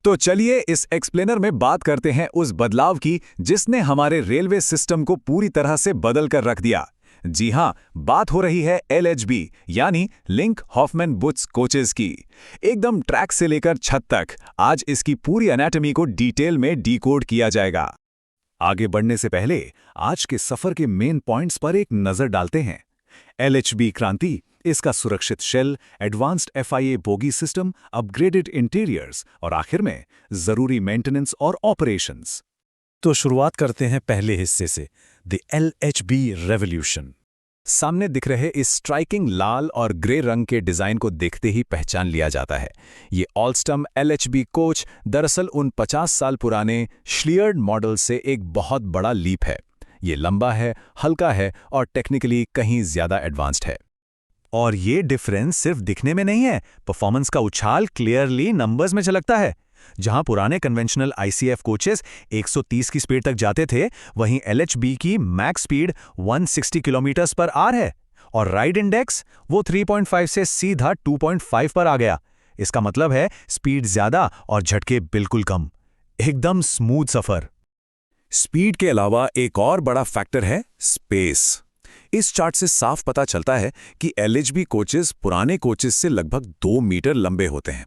तो चलिए इस एक्सप्लेनर में बात करते हैं उस बदलाव की जिसने हमारे रेलवे सिस्टम को पूरी तरह से बदल कर रख दिया। जी हां, बात हो रही है LHB यानी लिंक हॉफमैन बुट्स कोचेस की। एकदम ट्रैक से लेकर छत तक आज इसकी पूरी एनाटॉमी को डिटेल में डिकोड किया जाएगा। आगे बढ़ने से पहले आज के सफर के मेन पॉइंट्स पर एक नजर डालते हैं। LHB क्रांति, इसका सुरक्षित shell, advanced FIA bogie system, upgraded interiors और आखिर में जरूरी मेंटेनेंस और ऑपरेशंस। तो शुरुआत करते हैं पहले हिस्से से, द LHB रेवोल्यूशन। सामने दिख रहे इस स्ट्राइकिंग लाल और ग्रे रंग के डिजाइन को देखते ही पहचान लिया जाता है। ये ऑलस्टम LHB कोच दरअसल उन 50 साल पुराने श्लियर्ड मॉडल से एक बहुत बड़ा लीप है। ये लंबा है, हल्का है और टेक्निकली कहीं ज्यादा एडवांस्ड है। और ये डिफरेंस सिर्फ दिखने में नहीं है, परफॉर्मेंस का उछाल क्लियरली नंबर्स में झलकता है। जहां पुराने कन्वेंशनल ICF कोचेस 130 की स्पीड तक जाते थे, वहीं LHB की मैक्स स्पीड 160 किलोमीटर पर आर है और राइड इंडेक्स वो 3.5 से सीधा 2.5 पर आ गया। इसका मतलब है स्पीड ज्यादा और झटके बिल्कुल कम, एकदम स्मूथ सफर। स्पीड के अलावा एक और बड़ा फैक्टर है स्पेस। इस चार्ट से साफ पता चलता है कि LHB कोचेस पुराने कोचेस से लगभग 2 मीटर लंबे होते हैं।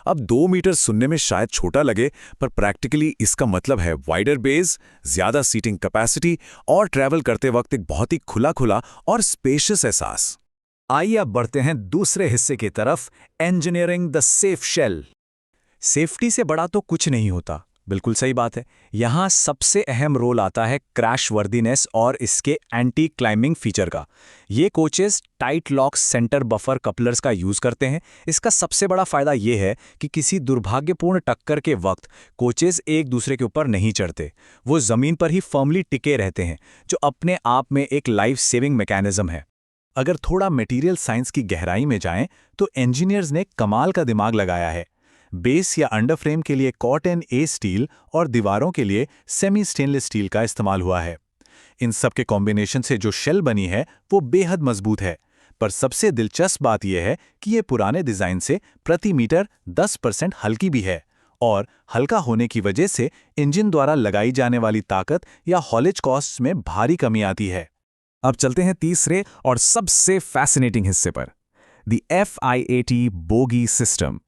अब 2 मीटर सुनने में शायद छोटा लगे, पर प्रैक्टिकली इसका मतलब है वाइडर बेस, ज्यादा सीटिंग कैपेसिटी और ट्रैवल करते वक्त एक बहुत ही खुला खुला और स्पेशियस एहसास। आइए अब बढ़ते हैं दूसरे हिस्से की तरफ, engineering the safe shell. Safety से बड़ा तो कुछ नहीं होता, बिल्कुल सही बात है। यहाँ सबसे अहम रोल आता है क्रैश वर्दीनेस और इसके एंटी क्लाइंबिंग फीचर का। ये coaches tight lock centre buffer couplers का यूज करते हैं। इसका सबसे बड़ा फायदा ये है कि किसी दुर्भाग्यपूर्ण टक्कर के वक्त कोचेस एक दूसरे के ऊपर नहीं चढ़ते, वो जमीन पर ही फर्मली टिके रहते हैं, जो अपने आप में एक लाइफ सेविंग मैकेनिज्म है। अगर थोड़ा मटेरियल साइंस की गहराई में जाएं, तो इंजीनियर्स ने कमाल का दिमाग लगाया है। बेस या अंडरफ्रेम के लिए कॉटन A स्टील और दीवारों के लिए सेमी स्टेनलेस स्टील का इस्तेमाल हुआ है। इन सब के कॉम्बिनेशन से जो शेल बनी है वो बेहद मजबूत है। पर सबसे दिलचस्प बात यह है कि ये पुराने डिजाइन से प्रति मीटर 10% हल्की भी है और हल्का होने की वजह से इंजन द्वारा लगाई जाने वाली ताकत या हॉलेज कॉस्ट में भारी कमी आती है। अब चलते हैं तीसरे और सबसे फैसिनेटिंग हिस्से पर, द FIAT बोगी सिस्टम।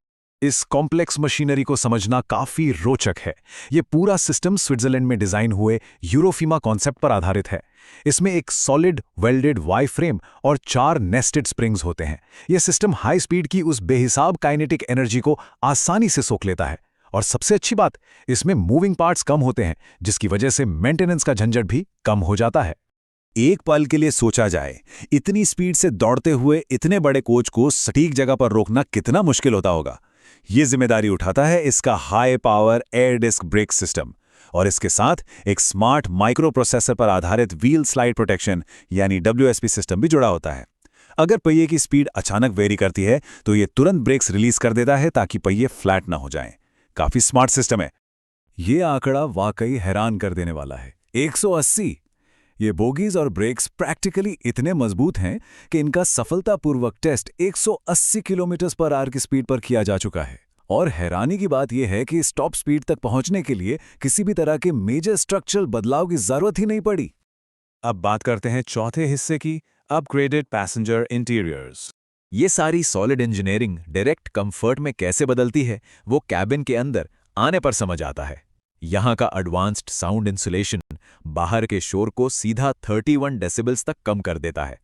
इस कॉम्प्लेक्स मशीनरी को समझना काफी रोचक है। ये पूरा सिस्टम स्विट्जरलैंड में डिजाइन हुए यूरोफीमा कॉन्सेप्ट पर आधारित है। इसमें एक सॉलिड वेल्डेड वाई फ्रेम और 4 नेस्टेड स्प्रिंग्स होते हैं। यह सिस्टम हाई स्पीड की उस बेहिसाब काइनेटिक एनर्जी को आसानी से सोख लेता है। और सबसे अच्छी बात, इसमें मूविंग पार्ट्स कम होते हैं, जिसकी वजह से मेंटेनेंस का झंझट भी कम हो जाता है। एक पल के लिए सोचा जाए, इतनी स्पीड से दौड़ते हुए इतने बड़े कोच को सटीक जगह पर रोकना कितना मुश्किल होता होगा। ये जिम्मेदारी उठाता है इसका high power air disc brake system और इसके साथ एक स्मार्ट माइक्रो प्रोसेसर पर आधारित व्हील स्लाइड प्रोटेक्शन यानी WSP सिस्टम भी जुड़ा होता है। अगर पहिए की स्पीड अचानक वेरी करती है तो ये तुरंत ब्रेक्स रिलीज कर देता है ताकि पहिए फ्लैट ना हो जाएं। काफी स्मार्ट सिस्टम है। ये आंकड़ा वाकई हैरान कर देने वाला है, 180। ये बोगीज और ब्रेक्स प्रैक्टिकली इतने मजबूत हैं कि इनका सफलतापूर्वक टेस्ट 180 किलोमीटर पर आवर की स्पीड पर किया जा चुका है। और हैरानी की बात यह है कि इस टॉप स्पीड तक पहुंचने के लिए किसी भी तरह के मेजर स्ट्रक्चरल बदलाव की जरूरत ही नहीं पड़ी। अब बात करते हैं चौथे हिस्से की, अपग्रेडेड पैसेंजर इंटीरियर्स। ये सारी सॉलिड इंजीनियरिंग डायरेक्ट कंफर्ट में कैसे बदलती है, वो कैबिन के अंदर आने पर समझ आता है। यहाँ का एडवांस्ड साउंड इंसुलेशन बाहर के शोर को सीधा 31 डेसिबल्स तक कम कर देता है।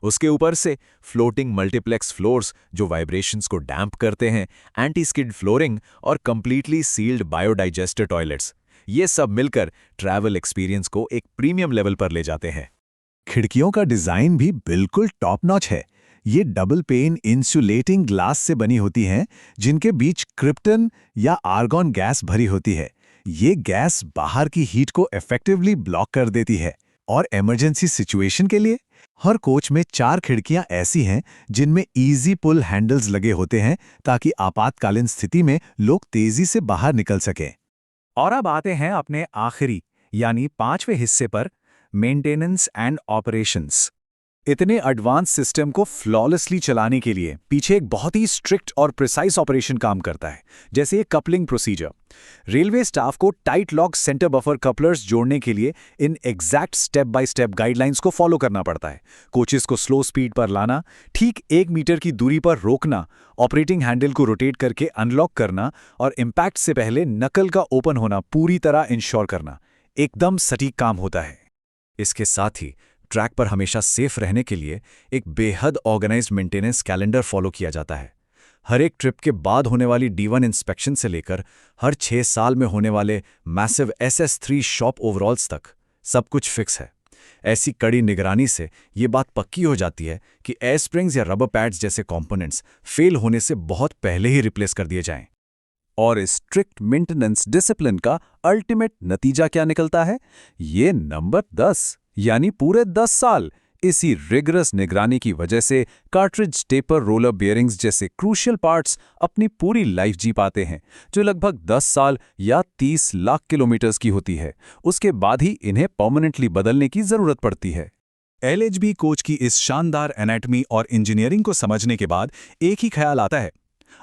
उसके ऊपर से फ्लोटिंग मल्टीप्लेक्स फ्लोर्स जो वाइब्रेशंस को डैम्प करते हैं, एंटी स्किड फ्लोरिंग और कंप्लीटली सील्ड बायोडाइजेस्टर टॉयलेट्स, ये सब मिलकर ट्रैवल एक्सपीरियंस को एक प्रीमियम लेवल पर ले जाते हैं। खिड़कियों का डिजाइन भी बिल्कुल टॉप नॉच है। ये डबल पेन इंसुलेटिंग ग्लास से बनी होती हैं, जिनके बीच क्रिप्टन या आर्गॉन गैस भरी होती है। ये गैस बाहर की हीट को इफेक्टिवली ब्लॉक कर देती है। और इमरजेंसी सिचुएशन के लिए हर कोच में 4 खिड़कियां ऐसी हैं जिनमें इजी पुल हैंडल्स लगे होते हैं ताकि आपातकालीन स्थिति में लोग तेजी से बाहर निकल सकें। और अब आते हैं अपने आखिरी यानी 5वें हिस्से पर, मेंटेनेंस एंड ऑपरेशंस। इतने एडवांस सिस्टम को फ्लॉलेसली चलाने के लिए पीछे एक बहुत ही स्ट्रिक्ट और प्रिसाइज ऑपरेशन काम करता है, जैसे एक कपलिंग प्रोसीजर। रेलवे स्टाफ को tight lock centre buffer couplers जोड़ने के लिए in exact step by step guidelines को फॉलो करना पड़ता है। कोचेस को स्लो स्पीड पर लाना, ठीक 1 मीटर की दूरी पर रोकना, ऑपरेटिंग हैंडल को रोटेट करके अनलॉक करना और इम्पैक्ट से पहले नकल का ओपन होना पूरी तरह इंश्योर करना, एकदम सटीक काम होता है। इसके साथ ही ट्रैक पर हमेशा सेफ रहने के लिए एक बेहद ऑर्गेनाइज्ड मेंटेनेंस कैलेंडर फॉलो किया जाता है। हर एक ट्रिप के बाद होने वाली D1 इंस्पेक्शन से लेकर हर 6 साल में होने वाले मैसिव SS3 शॉप ओवरऑल्स तक सब कुछ फिक्स है। ऐसी कड़ी निगरानी से ये बात पक्की हो जाती है कि एयर स्प्रिंग्स या रबर पैड्स जैसे कंपोनेंट्स फेल होने से बहुत पहले ही रिप्लेस कर दिए जाएं। और इस स्ट्रिक्ट मेंटेनेंस डिसिप्लिन का अल्टीमेट नतीजा क्या निकलता है? ये नंबर 10, यानी पूरे 10 साल। इसी रिगरस निगरानी की वजह से कार्ट्रिज टेपर रोलर बियरिंग्स जैसे क्रूशियल पार्ट्स अपनी पूरी लाइफ जी पाते हैं, जो लगभग 10 साल या 30 लाख किलोमीटर्स की होती है। उसके बाद ही इन्हें परमानेंटली बदलने की जरूरत पड़ती है। LHB कोच की इस शानदार एनाटॉमी और इंजीनियरिंग को समझने के बाद एक ही ख्याल आता है,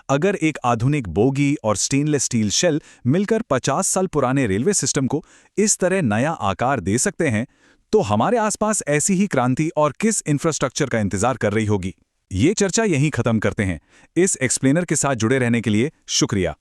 अगर एक आधुनिक बोगी और स्टेनलेस स्टील शेल मिलकर 50 साल पुराने रेलवे सिस्टम को इस तरह नया आकार दे सकते हैं, तो हमारे आसपास ऐसी ही क्रांति और किस इंफ्रास्ट्रक्चर का इंतजार कर रही होगी। ये चर्चा यहीं खत्म करते हैं। इस एक्सप्लेनर के साथ जुड़े रहने के लिए शुक्रिया।